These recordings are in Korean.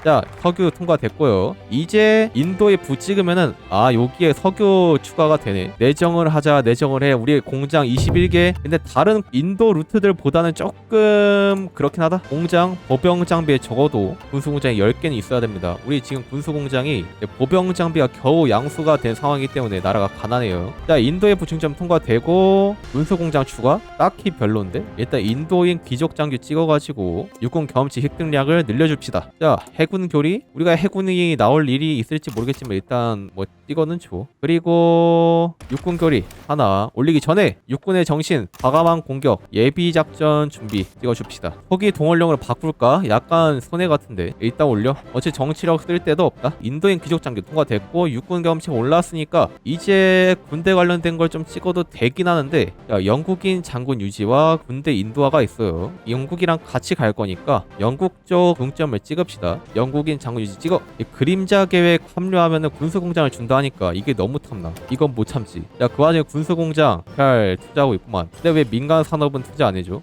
자, 석유 통과됐고요. 이제 인도에 부 찍으면은 여기에 석유 추가가 되네. 내정을 하자. 내정을 해. 우리 공장 21개. 근데 다른 인도 루트들보다는 조금 그렇긴 하다. 공장 보병 장비에 적어도 군수 공장이 10개는 있어야 됩니다. 우리 지금 군수 공장이 보병 장비가 겨우 양수가 된 상황이기 때문에 나라가 가난해요. 자, 인도의 부충점 통과되고 군수 공장 추가? 딱히 별론데? 일단 인도인 귀족 장교 찍어가지고 육군 경험치 획득량을 늘려줍시다. 자, 해군 교리? 우리가 해군이 나올 일이 있을지 모르겠지만 일단 뭐 찍어는 줘. 그리고 육군 교리 하나 올리기 전에 육군의 정신, 과감한 공격, 예비 작전 준비 찍어줍시다. 초기 동원령으로 바꿀까? 약간 손해 같은데 일단 올려. 어차피 정치력 쓸 데도 없다. 인도인 귀족 장교 통과됐고 육군 경험치가 올라왔으니까 이제 군대 관련된 걸 좀 찍어도 되긴 하는데, 야, 영국인 장군 유지와 군대 인도화가 있어요. 영국이랑 같이 갈 거니까 영국 쪽 동점을 찍읍시다. 영국인 장군 유지 찍어. 그림자 계획 합류하면은 군수 공장을 준다 하니까 이게 너무 탐나. 이건 못 참지. 야, 그 와중에 군수 공장 잘 투자하고 있구만. 근데 왜 민간 산업은 투자 안 해줘?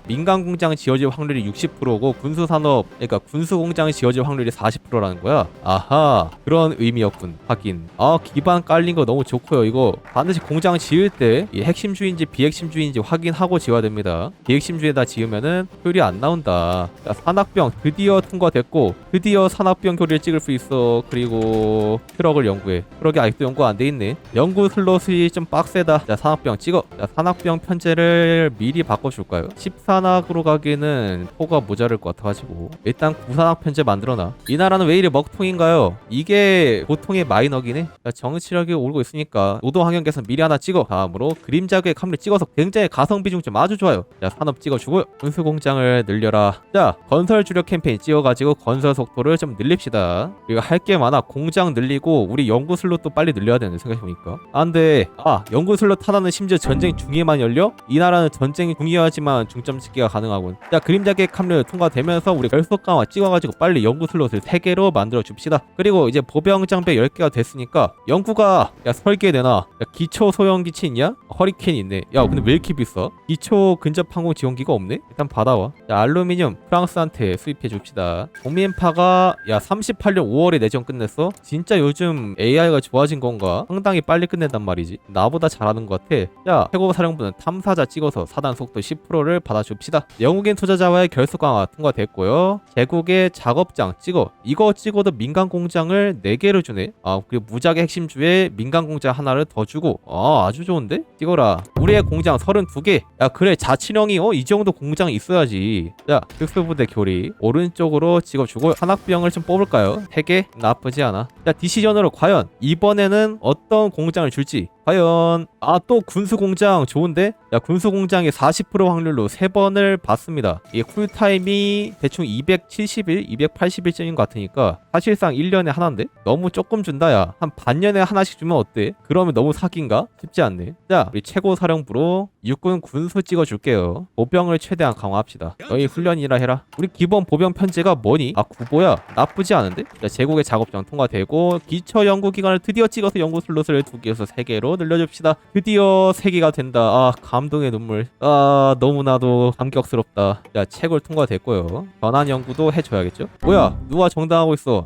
민간 공장 지어질 확률이 60%고 군수 산업, 그러니까 군수 공장 지어질 확률이 40%라는 거야. 아하, 그런 의미였군. 하긴 기반 깔린 거 너무 좋고요. 이거 반드시 공장 지을 때 이 핵심주의인지 비핵심주의인지 확인하고 지어야 됩니다. 비핵심주의에다 지으면은 효율이 안 나온다. 자, 산악병 드디어 통과됐고 드디어 산악병 교리를 찍을 수 있어. 그리고 트럭을 연구해. 트럭이 아직도 연구 안 돼 있네. 연구 슬롯이 좀 빡세다. 자, 산악병 찍어. 자, 산악병 편제를 미리 바꿔줄까요? 10산악으로 가기에는 포가 모자랄 것 같아가지고 일단 9산악 편제 만들어놔. 이 나라는 왜 이리 먹통인가요? 이게 보통의 마이너긴 해. 자, 정치력이 오르고 있으니까 노동환경개선 미리 하나 찍어. 다음으로 그림자의 캄리 찍어서 굉장히 가성비 중점 아주 좋아요. 자, 산업 찍어주고요. 군수공장을 늘려라. 자, 건설 주력 캠페인 찍어가지고 건설 속도를 좀 늘립시다. 그리고 할 게 많아. 공장 늘리고 우리 연구 슬롯도 빨리 늘려야 되는데 생각해보니까 안돼. 연구 슬롯 하나는 심지어 전쟁 중에만 열려? 이 나라는 전쟁이 중요하지만 중점 찍기가 가능하군. 자, 그림자의 캄리 통과되면서 우리 결속 강화 찍어가지고 빨리 연구 슬롯을 3개로 만들어 줍시다. 그리고 이제 보병 장비 10개가 됐으니까 연구가 설계되나? 야, 기초 소형 기치 있냐? 허리케인 있네. 야, 근데 왜 이렇게 비싸? 기초 근접 항공 지원기가 없네? 일단 받아와. 자, 알루미늄 프랑스한테 수입해 줍시다. 국민파가 38년 5월에 내정 끝냈어? 진짜 요즘 AI가 좋아진 건가? 상당히 빨리 끝낸단 말이지. 나보다 잘하는 것 같아. 자, 최고사령부는 탐사자 찍어서 사단 속도 10%를 받아줍시다. 영국인 투자자와의 결속 강화 통과됐고요. 제국의 작업장 찍어. 이거 찍어도 민간 공장을 4개를 주네. 그리고 무작위 핵심주에 민간 공장 하나를 더 주고. 아주 좋은데? 찍어라. 우리의 공장 32개. 야, 그래, 자치령이 이 정도 공장이 있어야지. 자, 특수부대 교리 오른쪽으로 찍어주고 산악병을 좀 뽑을까요? 3개? 나쁘지 않아. 자, 디시전으로 과연 이번에는 어떤 공장을 줄지. 과연 또 군수공장 좋은데? 야, 군수공장이 40% 확률로 3번을 받습니다. 이게 쿨타임이 대충 270일, 280일쯤인 것 같으니까 사실상 1년에 하나인데? 너무 조금 준다. 야, 한 반년에 하나씩 주면 어때? 그러면 너무 사기인가? 쉽지 않네. 자, 우리 최고사령부로 육군 군수 찍어줄게요. 보병을 최대한 강화합시다. 너희 훈련이라 해라. 우리 기본 보병 편제가 뭐니? 구보야. 나쁘지 않은데? 자, 제국의 작업장 통과되고 기초 연구기간을 드디어 찍어서 연구 슬롯을 2개에서 3개로 늘려줍시다. 드디어 3개가 된다. 감동의 눈물. 너무나도 감격스럽다. 자, 채굴 통과됐고요. 전환 연구도 해줘야겠죠? 뭐야, 누가 정당하고 있어?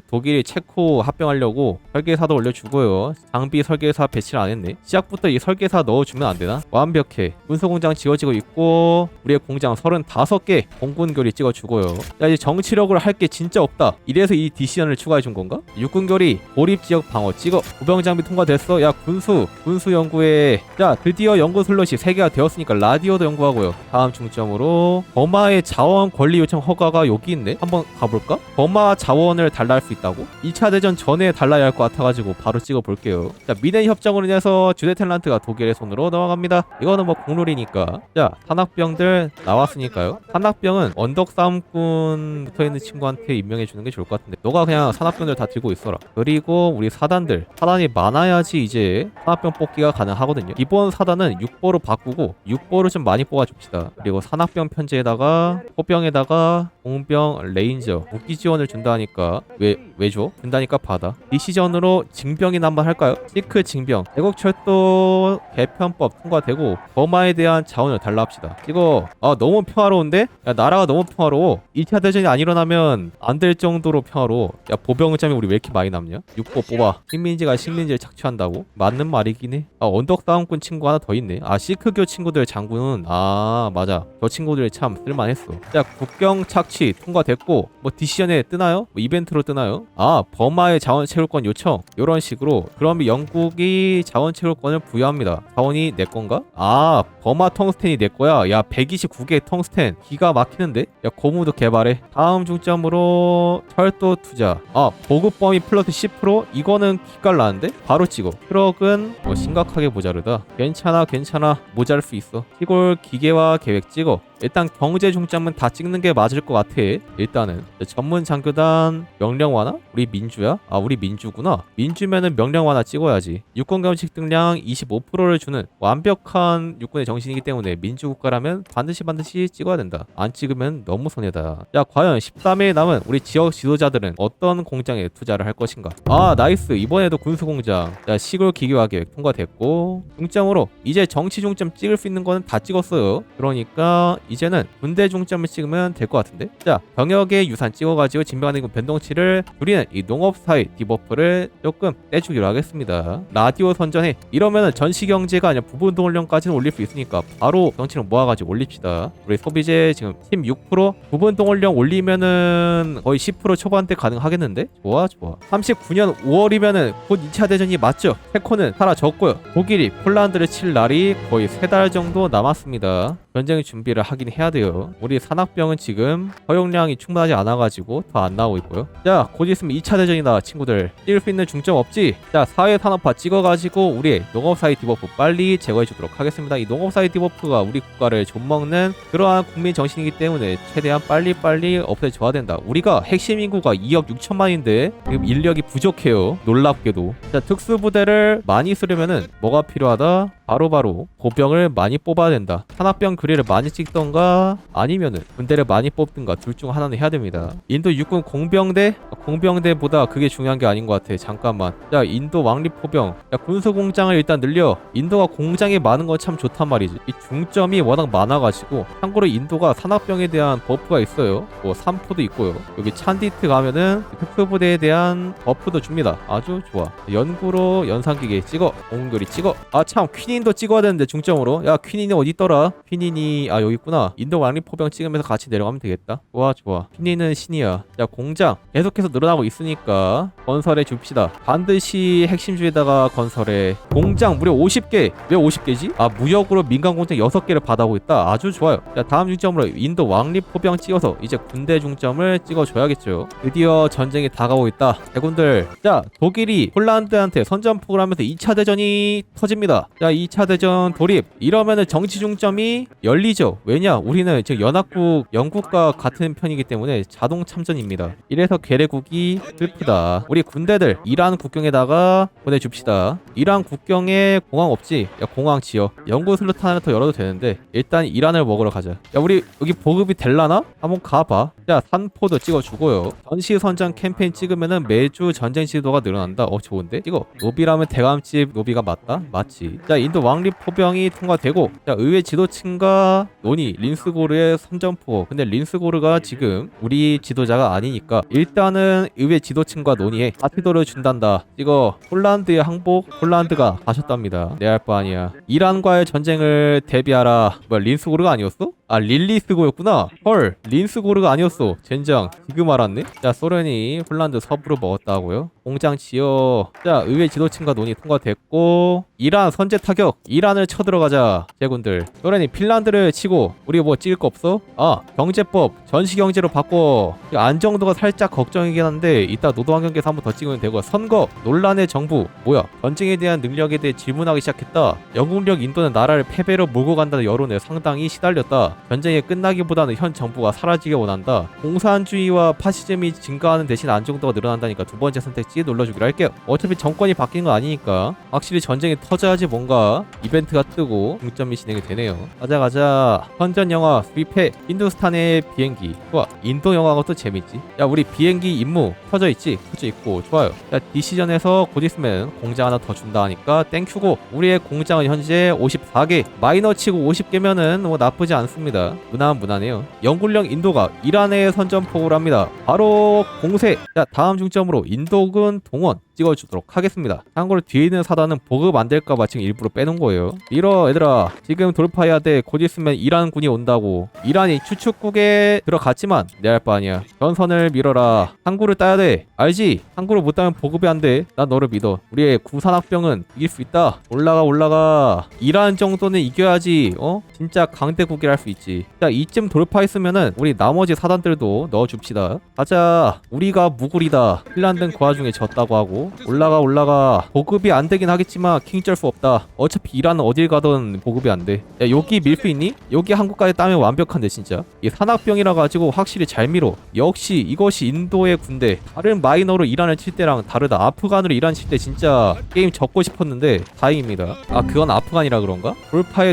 독일이 체코 합병하려고 설계사도 올려주고요. 장비 설계사 배치를 안 했네. 시작부터 이 설계사 넣어주면 안 되나? 완벽해. 군수공장 지어지고 있고 우리의 공장 35개 공군교리 찍어주고요. 자, 이제 정치력으로 할 게 진짜 없다. 이래서 이 디시전을 추가해준 건가? 육군교리 고립지역 방어 찍어. 보병장비 통과됐어. 야, 군수 연구에. 자, 드디어 연구 슬롯이 3개가 되었으니까 라디오도 연구하고요. 다음 중점으로 버마의 자원 권리 요청 허가가 여기 있네. 한번 가볼까? 버마 자원을 달라 할 수 있다고? 2차 대전 전에 달라야 할 것 같아가지고 바로 찍어볼게요. 자, 미넨 협정으로 인해서 주데텐란트가 독일의 손으로 넘어갑니다. 이거는 뭐 공룰이니까. 자, 산악병들 나왔으니까요. 산악병은 언덕싸움꾼 붙어있는 친구한테 임명해주는 게 좋을 것 같은데 너가 그냥 산악병들 다 들고 있어라. 그리고 우리 사단이 많아야지 이제 산악병 뽑기가 가능하거든요. 기본 사단은 6보로 바꾸고 6보를 좀 많이 뽑아줍시다. 그리고 산악병 편제에다가 포병에다가 공병 레인저 무기 지원을 준다 하니까 왜 줘? 준다니까 받아. 디시전으로 징병이나 한번 할까요? 시크 징병. 애국철도 개편법 통과되고 버마에 대한 자원을 달라 합시다. 이거 너무 평화로운데? 야, 나라가 너무 평화로워. 2차 대전이 안 일어나면 말하면 안 될 정도로 평화로. 야, 보병점이 우리 왜 이렇게 많이 남냐? 6보 뽑아. 식민지가 식민지를 착취한다고? 맞는 말이긴 해. 아, 언덕 싸움꾼 친구 하나 더 있네. 아, 시크교 친구들 장군은 아 맞아, 저 친구들이 참 쓸만했어. 자, 국경 착취 통과됐고 뭐 디시전에 뜨나요? 뭐 이벤트로 뜨나요? 아, 버마의 자원 채굴권 요청 이런 식으로. 그럼 영국이 자원 채굴권을 부여합니다. 자원이 내 건가? 아, 버마 텅스텐이 내 거야. 야, 129개 텅스텐 기가 막히는데? 야, 고무도 개발해. 다음 중점으로 철도 투자. 아, 보급 범위 플러스 10%? 이거는 기깔나는데? 바로 찍어. 트럭은 뭐 심각하게 모자르다. 괜찮아 모자랄 수 있어. 시골 기계화 계획 찍어. 일단 경제 중점은 다 찍는 게 맞을 것 같아. 일단은 전문 장교단 명령 완화? 우리 민주야? 아, 우리 민주구나. 민주면은 명령 완화 찍어야지. 육군 겸직 등량 25%를 주는 완벽한 육군의 정신이기 때문에 민주국가라면 반드시 찍어야 된다. 안 찍으면 너무 손해다. 자, 과연 13일 남은 우리 지역 지도자들은 어떤 공장에 투자를 할 것인가? 아, 나이스. 이번에도 군수공장. 자, 시골 기계화 계획 통과됐고, 중점으로 이제 정치 중점 찍을 수 있는 거는 다 찍었어요. 그러니까 이제는 군대 중점을 찍으면 될 것 같은데. 자, 병역의 유산 찍어가지고 진병하는 변동치를 줄이는 이 농업 사회 디버프를 조금 떼주기로 하겠습니다. 라디오 선전해. 이러면은 전시경제가 아니라 부분 동원령까지는 올릴 수 있으니까 바로 정치를 모아가지고 올립시다. 우리 소비재 지금 16%, 부분 동원령 올리면은 거의 10% 초반대 가능하겠는데? 좋아. 39년 5월이면은 곧 2차 대전이 맞죠? 체코는 사라졌고요. 독일이 폴란드를 칠 날이 거의 3달 정도 남았습니다. 전쟁 준비를 하긴 해야 돼요. 우리 산악병은 지금 허용량이 충분하지 않아가지고 더 안 나오고 있고요. 자, 곧 있으면 2차 대전이다 친구들. 찍을 수 있는 중점 없지? 자, 사회산업화 찍어가지고 우리의 농업사회 디버프 빨리 제거해주도록 하겠습니다. 이 농업사회 디버프가 우리 국가를 좀먹는 그러한 국민 정신이기 때문에 최대한 빨리 없애줘야 된다. 우리가 핵심 인구가 2억 6천만인데 지금 인력이 부족해요. 놀랍게도. 자, 특수부대를 많이 쓰려면은 뭐가 필요하다? 바로 보병을 많이 뽑아야 된다. 산악병 그리를 많이 찍던가 아니면은 군대를 많이 뽑든가 둘 중 하나는 해야 됩니다. 인도 육군 공병대보다 그게 중요한 게 아닌 것 같아. 잠깐만. 자, 인도 왕립포병. 야, 군수공장을 일단 늘려. 인도가 공장이 많은 건 참 좋단 말이지. 이 중점이 워낙 많아가지고. 참고로 인도가 산악병에 대한 버프가 있어요. 뭐 산포도 있고요. 여기 찬디트 가면은 특수부대에 대한 버프도 줍니다. 아주 좋아. 연구로 연산기계 찍어. 옹교리 찍어. 아, 참 퀸인도 찍어야 되는데 중점으로. 야, 퀸인이 어디 있더라? 퀸인이 여기 있구나. 인도 왕립포병 찍으면서 같이 내려가면 되겠다. 좋아. 퀸인은 신이야. 자, 공장 계속해서 늘어나고 있으니까 건설해 줍시다. 반드시 핵심주에다가 건설해. 공장 무려 50개. 왜 50개지? 아, 무역으로 민간 공장 6개를 받아오고 있다. 아주 좋아요. 자, 다음 중점으로 인도 왕립포병 찍어서 이제 군대 중점을 찍어줘야겠죠. 드디어 전쟁이 다가오고 있다. 대군들. 자, 독일이 폴란드한테 선전포고를 하면서 2차 대전이 터집니다. 자, 2차 대전 돌입. 이러면은 정치 중점이 열리죠. 왜냐? 우리는 지금 연합국 영국과 같은 편이기 때문에 자동 참전입니다. 이래서 괴뢰국이 슬프다. 우리 군대들 이란 국경에다가 보내줍시다. 이란 국경에 공항 없지? 야, 공항 지어. 영구 슬로탄 하나 더 열어도 되는데 일단 이란을 먹으러 가자. 야, 우리 여기 보급이 될라나? 한번 가봐. 자, 산포도 찍어주고요. 전시선전 캠페인 찍으면은 매주 전쟁 지도가 늘어난다. 좋은데? 찍어. 노비라면 대감집 노비가 맞다? 맞지. 자, 인도 왕립포병이 통과되고, 자, 의회 지도층과 논의. 린스고르의 선전포. 근데 린스고르가 지금 우리 지도자가 아니니까 일단은 의회 지도층과 논의해. 파티도를 준단다. 찍어. 폴란드의 항복. 폴란드가 가셨답니다. 내 할 바 아니야. 이란과의 전쟁을 대비하라. 뭐야, 린스고르가 아니었어? 아, 릴리스고였구나. 헐, 린스고르가 아니었어. 젠장, 지금 알았네. 자, 소련이 폴란드 서부로 먹었다고요. 공장 지어. 자, 의회 지도층과 논의 통과됐고, 이란 선제 타격. 이란을 쳐들어가자. 제군들. 소련이 핀란드를 치고 우리 뭐 찍을 거 없어? 아, 경제법 전시경제로 바꿔. 안정도가 살짝 걱정이긴 한데 이따 노동환경에서 한번 더 찍으면 되고. 선거 논란의 정부. 뭐야, 전쟁에 대한 능력에 대해 질문하기 시작했다. 영국력 인도는 나라를 패배로 몰고 간다는 여론에 상당히 시달렸다. 전쟁이 끝나기보다는 현 정부가 사라지길 원한다. 공산주의와 파시즘이 증가하는 대신 안정도가 늘어난다니까 두 번째 선택지 눌러주기로 할게요. 어차피 정권이 바뀐 건 아니니까 확실히 전쟁이 터져야지 뭔가 이벤트가 뜨고 중점이 진행이 되네요. 가자. 선전 영화 수입해. 힌두스탄의 비행기. 좋아. 인도 영화가 또 재밌지. 야, 우리 비행기 임무 터져 있지? 터져 있고 좋아요. 자, 디시전에서 곧 있으면 공장 하나 더 준다 하니까 땡큐고, 우리의 공장은 현재 54개. 마이너 치고 50개면은 뭐 나쁘지 않습니다. 좋습니다. 무난무난해요. 영군령 인도가 이란에 선전포고를 합니다. 바로 공세. 자, 다음 중점으로 인도군 동원 찍어주도록 하겠습니다. 참고로 뒤에 있는 사단은 보급 안 될까봐 지금 일부러 빼놓은 거예요. 밀어 얘들아. 지금 돌파해야 돼. 곧 있으면 이란군이 온다고. 이란이 추축국에 들어갔지만 내 할 바 아니야. 전선을 밀어라. 항구를 따야 돼. 알지? 항구를 못 따면 보급이 안 돼. 난 너를 믿어. 우리의 구산학병은 이길 수 있다. 올라가. 이란 정도는 이겨야지. 진짜 강대국이라 할 수 있지. 자, 이쯤 돌파했으면은 우리 나머지 사단들도 넣어줍시다. 가자. 우리가 무굴이다. 핀란드는 그 와중에 졌다고 하고. 올라가. 보급이 안 되긴 하겠지만 킹쩔 수 없다. 어차피 이란은 어딜 가든 보급이 안 돼. 야, 여기 밀 수 있니? 여기 한국까지 따면 완벽한데 진짜. 이 산악병이라 가지고 확실히 잘 밀어. 역시 이것이 인도의 군대. 다른 마이너로 이란을 칠 때랑 다르다. 아프간으로 이란 칠 때 진짜 게임 졌고 싶었는데 다행입니다. 아, 그건 아프간이라 그런가?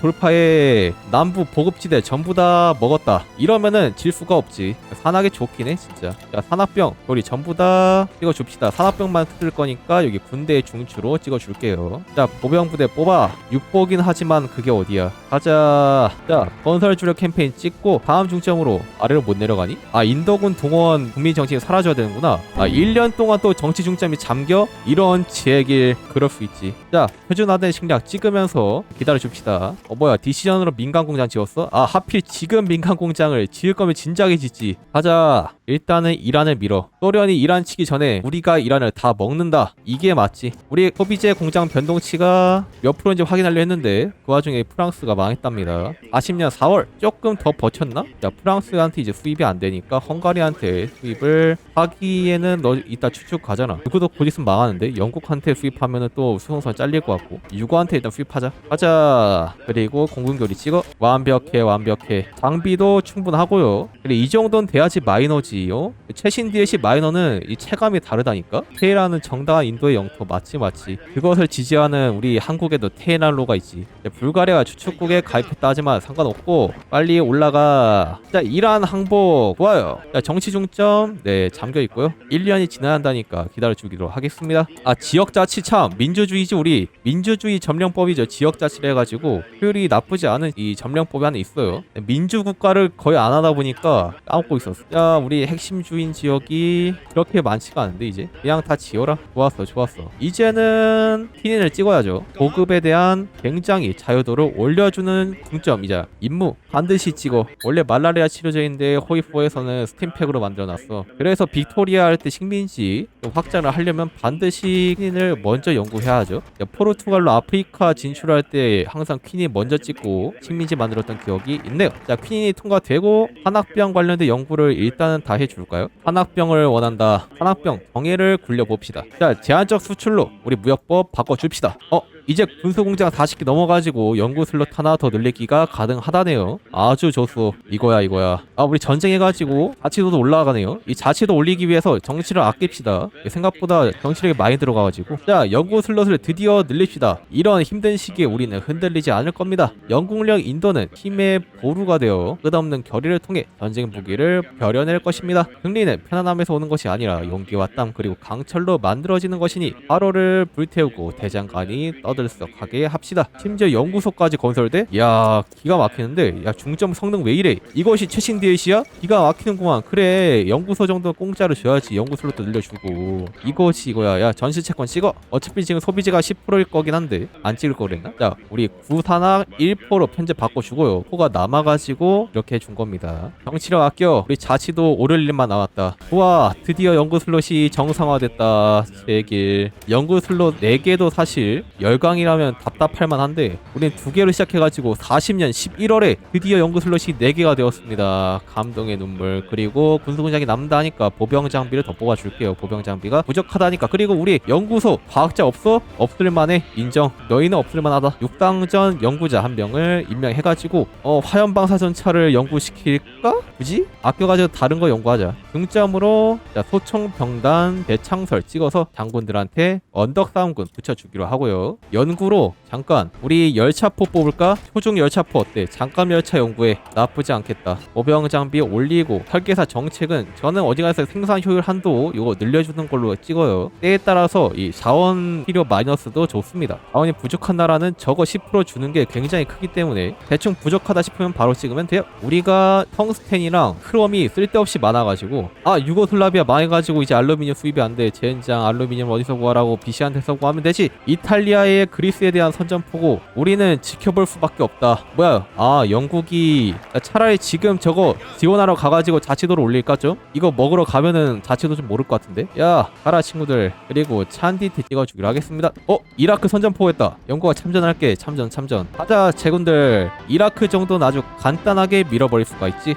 돌파해. 남부 보급지대 전부 다 먹었다. 이러면은 질 수가 없지. 산악이 좋긴 해 진짜. 야, 산악병 우리 전부 다 찍어줍시다. 산악병만 쓸 거니까 여기 군대의 중추로 찍어줄게요. 자, 보병부대 뽑아. 육보긴 하지만 그게 어디야. 가자. 자, 건설 주력 캠페인 찍고 다음 중점으로 아래로 못 내려가니? 아, 인도군 동원 국민 정신이 사라져야 되는구나. 아, 1년 동안 또 정치 중점이 잠겨? 이런 지혜길. 그럴 수 있지. 자, 표준화된 식량 찍으면서 기다려줍시다. 뭐야, 디시전으로 민간공장 지었어? 아, 하필 지금 민간공장을 지을 거면 진작에 짓지. 가자. 일단은 이란을 밀어. 소련이 이란 치기 전에 우리가 이란을 다 먹는다. 이게 맞지. 우리 소비재 공장 변동치가 몇 프로인지 확인하려 했는데 그 와중에 프랑스가 망했답니다. 40년 4월 조금 더 버텼나? 자, 프랑스한테 이제 수입이 안 되니까 헝가리한테 수입을 하기에는 너 이따 추측 가잖아. 그것도 곧 있으면 망하는데 영국한테 수입하면은 또 수송선 잘릴 것 같고 유고한테 일단 수입하자. 가자. 그리고 공군교리 찍어. 완벽해. 장비도 충분하고요. 그래, 이 정도는 돼야지 마이너지. 최신 DLC 마이너는 이 체감이 다르다니까. 테헤란은 정당한 인도의 영토. 맞지. 그것을 지지하는 우리 한국에도 테헤란로가 있지. 불가리아가 추축국에 가입했다 하지만 상관없고 빨리 올라가. 자, 이란 항복 좋아요. 자, 정치 중점 네 잠겨 있고요. 1년이 지나야 한다니까 기다려주기로 하겠습니다. 아, 지역자치 참 민주주의지. 우리 민주주의 점령법이죠. 지역자치를 해가지고 효율이 나쁘지 않은 이 점령법이 하나 있어요. 민주국가를 거의 안 하다 보니까 까먹고 있었어. 자, 우리 핵심 주인 지역이 그렇게 많지가 않은데 이제 그냥 다 지어라. 좋았어. 이제는 티닌을 찍어야죠. 보급에 대한 굉장히 자유도를 올려주는 중점이자 임무 반드시 찍어. 원래 말라리아 치료제인데 호이포에서는 스팀팩으로 만들어놨어. 그래서 빅토리아 할 때 식민지 확장을 하려면 반드시 퀸을 먼저 연구해야 하죠. 포르투갈로 아프리카 진출할 때 항상 퀸이 먼저 찍고 식민지 만들었던 기억이 있네요. 자, 퀸이 통과되고 산악병 관련된 연구를 일단은 다 해줄까요? 산악병을 원한다. 산악병 정예를 굴려봅시다. 자, 제한적 수출로 우리 무역법 바꿔줍시다. 이제 군수공장 40개 넘어가지고 연구 슬롯 하나 더 늘리기가 가능하다네요. 아주 좋소. 이거야. 아, 우리 전쟁해가지고 자치도도 올라가네요. 이 자치도 올리기 위해서 정치를 아낍시다. 생각보다 정치력이 많이 들어가가지고. 자, 연구 슬롯을 드디어 늘립시다. 이런 힘든 시기에 우리는 흔들리지 않을 겁니다. 영국령 인도는 힘의 보루가 되어 끝없는 결의를 통해 전쟁 무기를 벼려낼 것입니다. 승리는 편안함에서 오는 것이 아니라 용기와 땀 그리고 강철로 만들어지는 것이니 화로를 불태우고 대장간이 떠들썩하게 합시다. 심지어 연구소까지 건설돼? 야, 기가 막히는데. 야, 중점 성능 왜 이래? 이것이 최신 DLC야? 기가 막히는구만. 그래, 연구소 정도는 공짜로 줘야지. 연구소로도 늘려주고. 이것이 이거야. 야, 전시채권 찍어. 어차피 지금 소비지가 10%일 거긴 한데 안 찍을 거 그랬나? 자, 우리 구산학 1%로 편제 바꿔주고요. 포가 남아가지고 이렇게 해준 겁니다. 정치력 아껴. 우리 자치도 오를 일만 나왔다. 우와, 드디어 연구 슬롯이 정상화됐다. 제길. 연구 슬롯 4개도 사실 열강이라면 답답할 만한데 우린 2개로 시작해가지고 40년 11월에 드디어 연구 슬롯이 4개가 되었습니다. 감동의 눈물. 그리고 군수공장이 남다 하니까 보병 장비를 더 뽑아줄게요. 보병 장비가 부족하다니까. 그리고 우리 연구소 과학자 없어? 없을만해. 인정. 너희는 없을만하다. 육당전 연구자 한 명을 임명해가지고 화염방사 전차를 연구시킬까? 굳이? 아껴가지고 다른 거 연구하자. 중점으로 자, 소총병단 대창설 찍어서 장군들한테 언덕 싸움군 붙여주기로 하고요. 연구로 잠깐 우리 열차포 뽑을까? 초중 열차포 어때? 잠깐 열차 연구에 나쁘지 않겠다. 보병 장비 올리고 설계사 정책은 저는 어디가서 생산 효율 한도 이거 늘려주는 걸로 찍어요. 때에 따라서 이 자원 필요 마이너스도 좋습니다. 자원이 부족한 나라는 저거 10% 주는 게 굉장히 크기 때문에 대충 부족하다 싶으면 바로 찍으면 돼요. 우리가 텅스텐이랑 크롬이 쓸데없이 많아가지고 유고슬라비아 망해가지고 이제 알루미늄 수입이 안 돼. 젠장 알루미늄 어디서 구하라고 비시한테서 구하면 되지. 이탈리아의 그리스에 대한 선전포고 우리는 지켜볼 수밖에 없다. 뭐야? 영국이 차라리 지금 저거 지원하러 가가지고 자치도를 올릴까 좀? 이거 먹으러 가면은 자치도 좀 모를 것 같은데? 야 가라 친구들. 그리고 찬디티 찍어주기로 하겠습니다. 이라크 선전포했다. 영국아 참전할게. 참전. 가자 제군들. 이라크 정도는 아주 간단하게 밀어버릴 수가 있지.